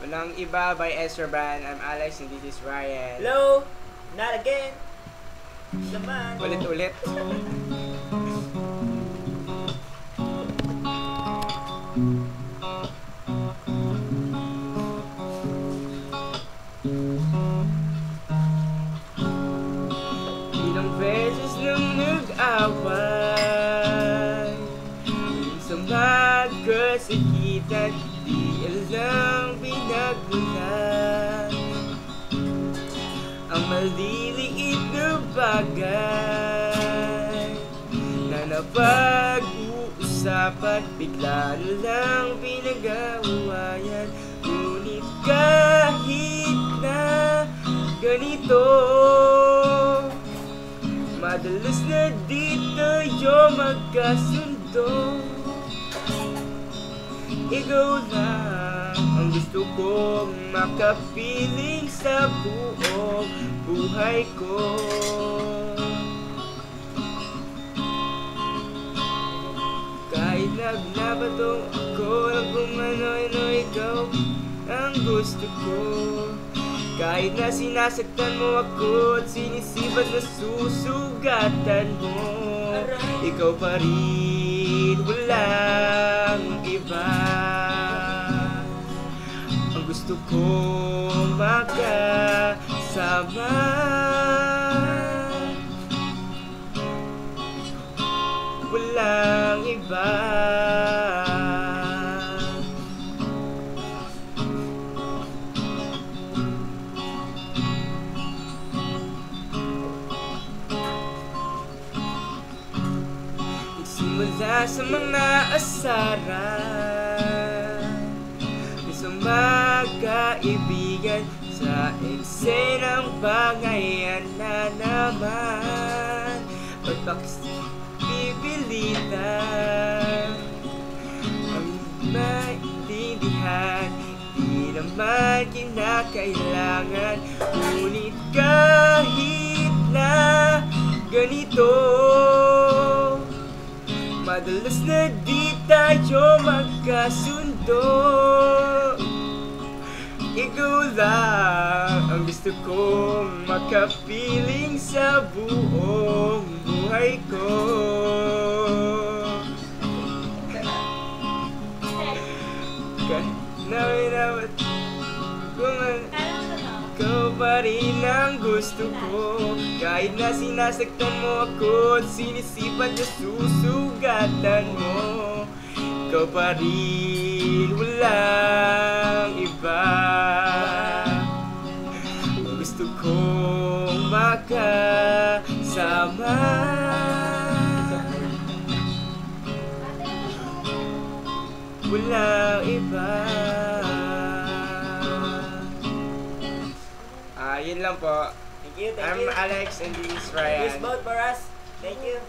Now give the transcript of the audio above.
Walang iba by Ezra Band. I'm Alex and this is Ryan. Hello! Not again! Naman! Ulit-ulit. Ilang beses nang nag-away, minsan magkasakitan, di alam pinagmulan. Ang maliliit na bagay na napag-uusapan, bigla na lang pinag-awayan. Ngunit kahit na ganito, madalas na di tayo magkasundo. Ikaw lang ang gusto kong makapiling sa buong buhay ko. Kahit nagnabato ako ng kung ano-ano, ikaw ang gusto ko. Kahit na sinasaktan mo ako at sinisipat na susugatan mo, ikaw pa rin, walang iba. Ang gusto kong makasama, walang iba. Mula sa mga asaran, sa magkaibigan, sa eksenang bangayan na naman pagpapipilitan ang maintindihan, di naman kinakailangan. Ngunit kahit na ganito, madalas na di tayo magkasundo. Ikaw lang ang gusto kong makapiling sa buong buhay ko. Naminawat kung ikaw pa rin ang gusto ko. Kahit na sinasaktan mo ako at sinisipat na susugatan mo, ikaw pa rin, walang iba. Gusto kong makasama, walang iba. Yun lang po. Thank you, thank I'm you. Alex and this is Thank you Ryan. both for us. Thank you.